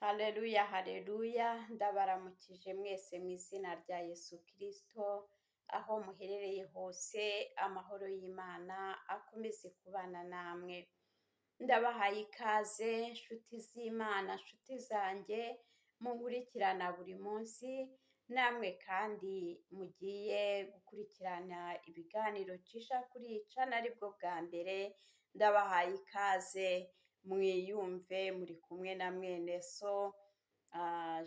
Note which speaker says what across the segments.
Speaker 1: Haleluya, haleluya, ndabaramukije mwese mu izina rya Yesu Kristo, aho muherereye hose, amahoro y'Imana akomeze kubana namwe. Ndabahaye ikaze, nshuti z'Imana, nshuti zanjye, munkurikirana buri munsi, namwe kandi mugiye gukurikirana ibiganiro cisha kuri iyi cana aribwo bwa mbere, ndabahaye ikaze, mwiyumve muri kumwe na mwene so,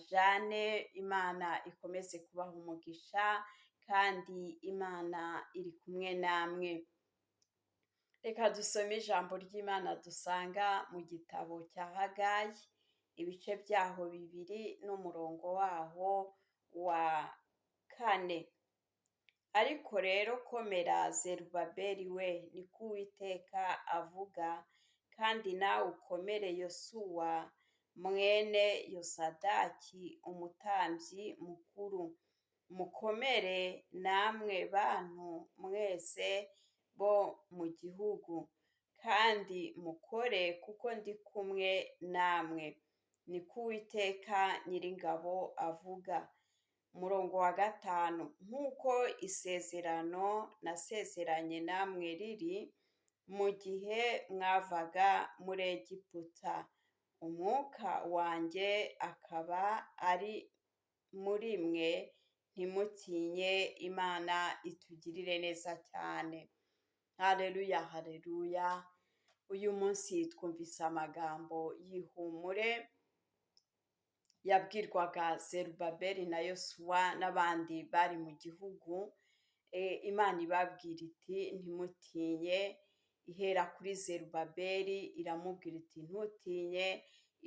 Speaker 1: Jane, Imana ikomeze kubaha umugisha, kandi Imana iri kumwe namwe. Reka dusome ijambo ry'Imana dusanga mu gitabo cya Hagayi, ibice byaho 2 n'umurongo waho wa 4. Ariko rero komera Zerubabeli we, niko Uwiteka avuga, kandi nawe ukomere Yosuwa mwene Yosadaki umutambyi mukuru. Mukomere namwe bantu mwese bo mu gihugu, kandi mukore kuko ndi kumwe namwe, niko Uwiteka Nyiringabo avuga. Umurongo wa 5, nk'uko isezerano nasezeranye namwe riri mu gihe mwavaga muri Egiputa, umwuka wanjye akaba ari muri mwe, ntimutinye. Imana itugirire neza cyane. Haleluya, haleluya. Uyu munsi twumvise amagambo y'ihumure yabwirwaga Zerubabeli na Yosuwa n'abandi bari mu gihugu. Imana ibabwira iti ntimutinye, ihera kuri Zerubabeli iramubwira iti ntutinye,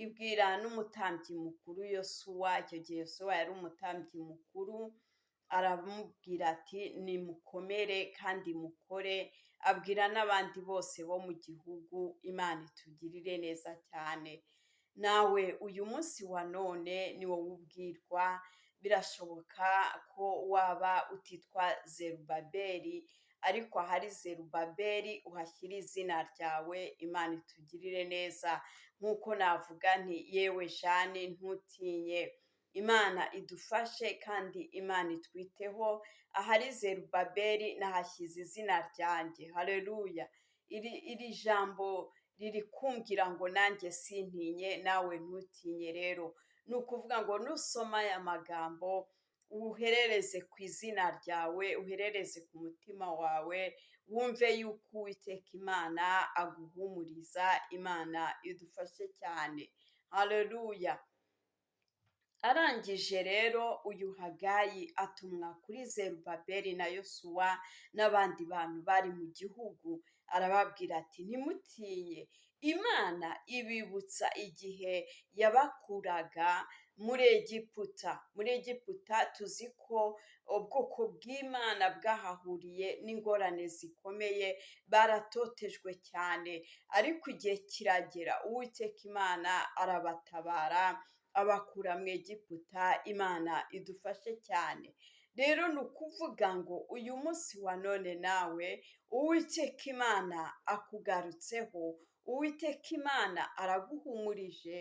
Speaker 1: ibwira n'umutambyi mukuru Yosuwa, icyo gihe Yosuwa yari umutambyi mukuru, aramubwira ati nimukomere kandi mukore, abwira n'abandi bose bo mu gihugu. Imana itugirire neza cyane. Nawe uyu munsi wa none ni wowe ubwirwa. Birashoboka ko waba utitwa Zerubabeli, ariko ahari Zerubabeli uhashyira izina ryawe. Imana itugirire neza. Nk'uko navuga nti yewe Jane ntutinye, Imana idufashe kandi Imana itwiteho. Ahari Zerubabeli nahashyize izina ryanjye. Haleluya. Iri jambo riri kumbwira ngo nanjye sintinye, nawe ntutinye. Rero ni ukuvuga ngo nusoma aya magambo uherereze ku izina ryawe, uherereze ku mutima wawe, wumve yuko Uwiteka Imana aguhumuriza. Imana idufashe cyane. Haleluya. Arangije rero uyu Hagayi atumwa kuri Zerubabeli na Yosuwa n'abandi bantu bari mu gihugu, arababwira ati ntimutinye. Imana ibibutsa igihe yabakuraga muri Egiputa. Muri Egiputa tuzi ko ubwoko bw'Imana bwahahuriye n'ingorane zikomeye, baratotejwe cyane, ariko igihe kiragera Uwiteka Imana arabatabara, abakura mu Egiputa. Imana idufashe cyane. Rero ni ukuvuga ngo uyu munsi wa none nawe Uwiteka Imana akugarutseho, Uwiteka Imana araguhumurije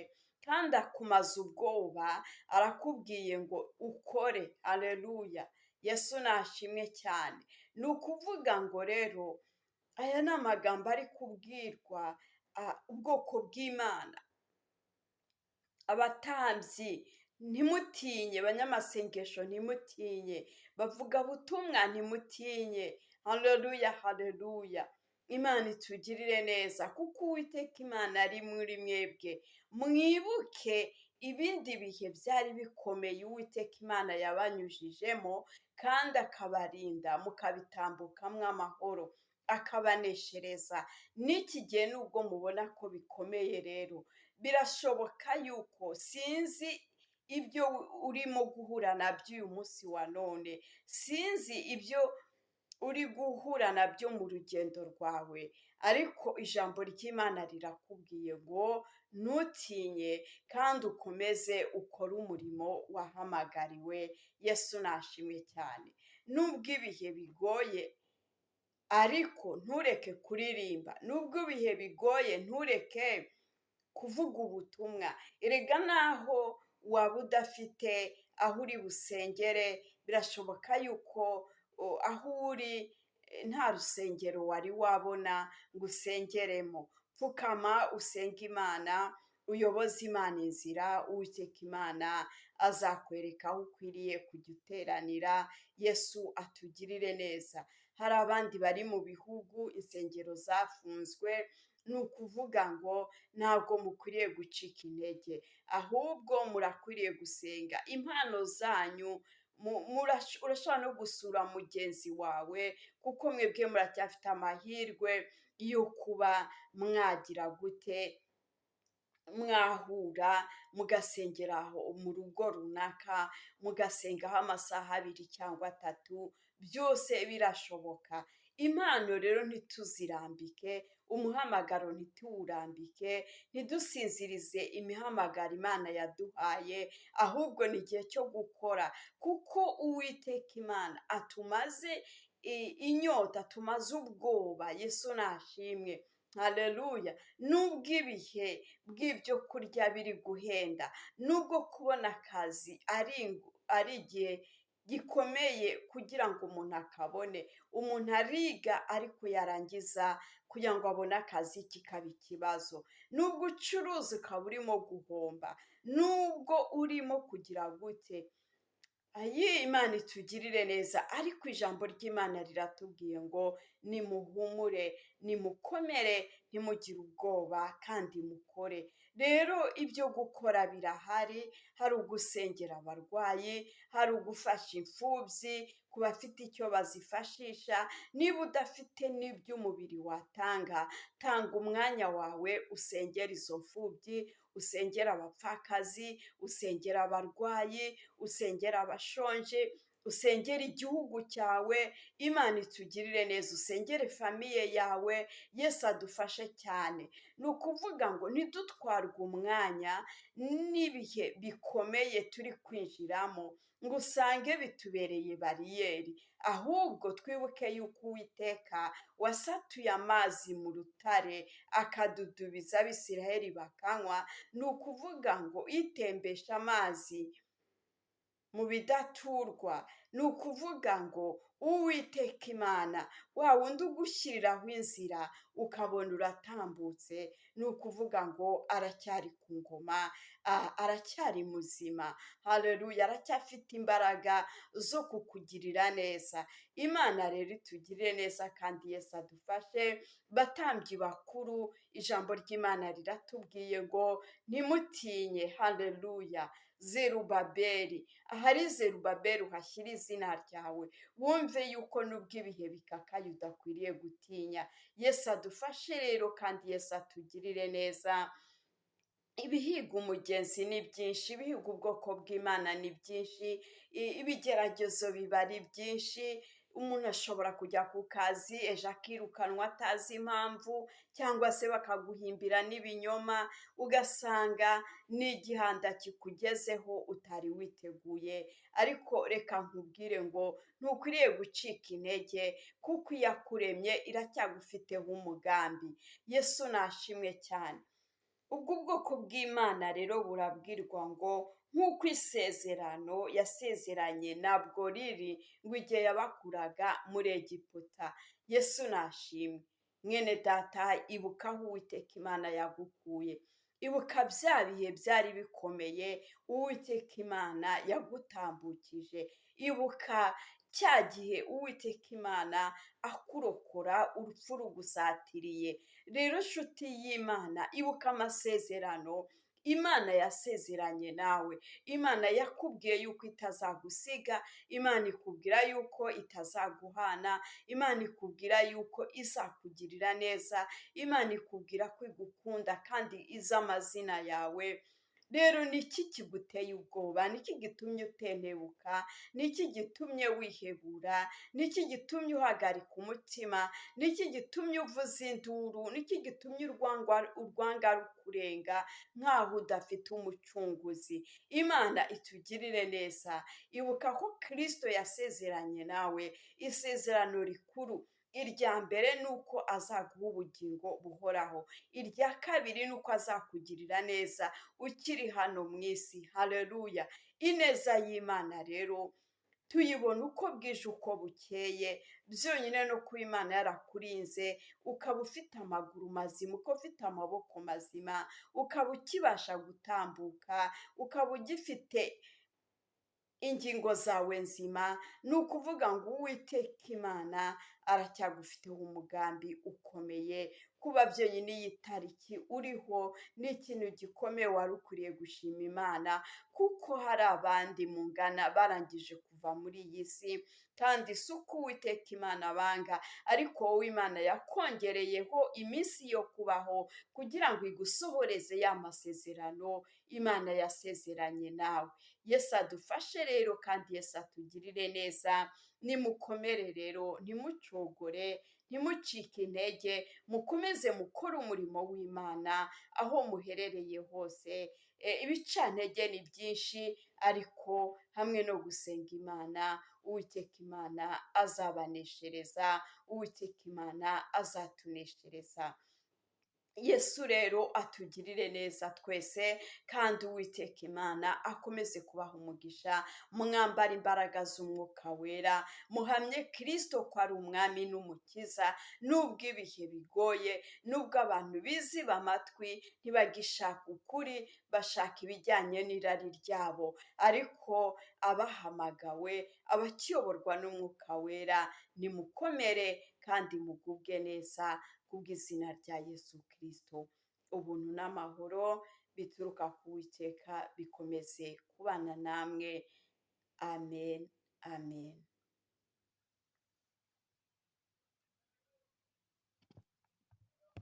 Speaker 1: kandi akumaza ubwoba, arakubwiye ngo ukore. Haleluya. Yesu nashimwe cyane. Ni ukuvuga ngo rero aya ni amagambo ari kubwirwa ubwoko bw'Imana. Abatambyi ntimutinye, banyamasengesho ntimutinye, bavuga butumwa ntimutinye. Haleluya, haleluya. Imana itugirire neza, kuko Uwiteka Imana ari muri mwebwe. Mwibuke ibindi bihe byari bikomeye Uwiteka Imana yabanyujijemo, kandi akabarinda mukabitambukamo amahoro, akabaneshereza. N'iki gihe nubwo mubona ko bikomeye, rero birashoboka yuko, sinzi ibyo urimo guhura nabyo uyu munsi wa none, sinzi ibyo uri guhura nabyo mu rugendo rwawe, ariko ijambo ry'Imana rirakubwiye ngo ntutinye kandi ukomeze ukore umurimo wahamagariwe. Yesu nashimwe cyane. Nubwo ibihe bigoye, ariko ntureke kuririmba. Nubwo ibihe bigoye, ntureke kuvuga ubutumwa. Erega naho waba udafite aho uri busengere, birashoboka yuko aho uri nta rusengero wari wabona ngo usengeremo. Pfukama usenge Imana, uyoboze Imana inzira, Uwiteka Imana azakwereka aho ukwiriye kujya uteranira. Yesu atugirire neza. Hari abandi bari mu bihugu insengero zafunzwe, ni ukuvuga ngo ntabwo mukwiriye gucika intege, ahubwo murakwiriye gusenga. Impano zanyu urashobora no gusura mugenzi wawe, kuko mwebwe muracyafite amahirwe yo kuba mwagira gute, mwahura mugasengera aho mu rugo runaka, mugasengaho amasaha 2 cyangwa 3, byose birashoboka. Impano rero ntituzirambike, umuhamagaro ntituwurambike, ntidusinzirize imihamagaro Imana yaduhaye, ahubwo ni igihe cyo gukora, kuko Uwiteka Imana atumaze inyota, atumaze ubwoba. Yesu nashimwe. Haleluya. Nubwo ibihe bw'ibyo kurya biri guhenda, nubwo kubona akazi ari igihe gikomeye kugira ngo umuntu akabone, umuntu ariga ariko yarangiza kugira ngo abone akazi kikaba ikibazo. Nubwo ucuruza ukaba urimo guhomba, nubwo urimo kugira gute, Imana itugirire neza. Ariko ijambo ry'Imana riratubwiye ngo nimuhumure, nimukomere, ntimugire ubwoba kandi mukore. Rero ibyo gukora birahari, hari ugusengera abarwayi, hari ugufasha imfubyi ku bafite icyo bazifashisha. Niba udafite n'iby'umubiri watanga, tanga umwanya wawe usengera izo mfubyi, usengera abapfakazi, usengera abarwayi, usengera abashonje, usengera igihugu cyawe. Imana itugirire neza. Usengere famiye yawe. Yesu adufashe cyane. Ni ukuvuga ngo ntidutwarwe umwanya n'ibihe bikomeye turi kwinjiramo ngo usange bitubereye bariyeri, ahubwo twibuke yuko Uwiteka wasatuye amazi mu rutare akadudubiza, Abisiraheli bakanywa. Ni ukuvuga ngo itembesha amazi mu bidaturwa, ni ukuvuga ngo Uwiteka Imana, wa wundi ugushyiriraho inzira ukabona uratambutse, ni ukuvuga ngo aracyari ku ngoma, aracyari muzima. Haleluya. Aracyafite imbaraga zo kukugirira neza. Imana rero itugirire neza kandi Yesu adufashe. Batambyi bakuru, ijambo ry'Imana riratubwiye ngo ntimutinye. Haleluya. Zerubabeli, ahari Zerubabeli uhashyira izina ryawe, wumve yuko nubwo ibihe bikakaye udakwiriye gutinya. Yesu adufashe rero kandi Yesu atugirire neza. Ibihiga umugenzi ni byinshi, ibihiga ubwoko bw'Imana ni byinshi, ibigeragezo biba ari byinshi. Umuntu ashobora kujya ku kazi ejo akirukanwa atazi impamvu, cyangwa se bakaguhimbira n'ibinyoma, ugasanga ni igihanda kikugezeho utari witeguye. Ariko reka nkubwire ngo ntukwiriye gucika intege, kuko iyo yakuremye iracyagufiteho umugambi. Yesu nashimwe cyane. Ubwo ubwoko bw'Imana rero burabwirwa ngo nk'uko isezerano yasezeranye ntabwo riri ngo igihe yabakuraga muri Egiputa. Yesu nashimwe. Mwene data, ibuka aho Uwiteka Imana yagukuye. Ibuka bya bihe byari bikomeye Uwiteka Imana yagutambukije. Ibuka cya gihe Uwiteka Imana akurokora urupfu rugusatiriye. Rero nshuti y'Imana, ibuka amasezerano Imana yasezeranye nawe. Imana yakubwiye yuko itazagusiga, Imana ikubwira yuko itazaguhana, Imana ikubwira yuko izakugirira neza, Imana ikubwira ko igukunda kandi izi amazina yawe. Rero ni iki kiguteye ubwoba? Ni iki gitumye utentebuka? Ni iki gitumye wihebura? Ni iki gitumye uhagarika umutima? Ni iki gitumye uvuza induru? Ni iki gitumye urwanga rukurenga nk'aho udafite umucunguzi? Imana itugirire neza. Ibuka ko Kristo yasezeranye nawe isezerano rikuru. irya mbere ni uko azaguha ubugingo buhoraho, irya kabiri ni uko azakugirira neza ukiri hano mu isi. Haleluya! Ineza y'Imana rero tuyibona uko bwije uko bukeye, byonyine no kuba Imana yarakurinze ukaba ufite amaguru mazima, ukaba ufite amaboko mazima, ukaba ukibasha gutambuka, ukaba ugifite ingingo zawe nzima, ni ukuvuga ngo Uwiteka Imana aracyagufiteho umugambi ukomeye. Kuba byonyine iyi tariki uriho ni ikintu gikomeye wari ukwiriye gushima Imana, kuko hari abandi mungana barangije kuva muri iyi si, kandi si uko Uwiteka Imana banga, ariko wowe Imana yakongereyeho iminsi yo kubaho kugira ngo igusohoreze ya masezerano Imana yasezeranye nawe. Yesu adufashe rero kandi Yesu atugirire neza. Nimukomere rero, ntimucogore, ntimucike intege, mukomeze mukore umurimo w'Imana aho muherereye hose. Ibicantege ni byinshi, ariko hamwe no gusenga Imana, Uwiteka Imana azabaneshereza, Uwiteka Imana azatuneshereza. Yesu rero atugirire neza twese, kandi Uwiteka Imana akomeze kubaha umugisha. Mwambara imbaraga z'Umwuka Wera, muhamye Kristo ko ari umwami n'umukiza, nubwo ibihe bigoye, nubwo abantu biziba amatwi ntibagishaka ukuri, bashaka ibijyanye n'irari ryabo, ariko abahamagawe, abakiyoborwa n'Umwuka Wera, nimukomere kandi mugubwe neza kubw'izina rya Yesu Kristo. Ubuntu n'amahoro bituruka ku Uwiteka bikomeze kubana namwe. Amen. Amen.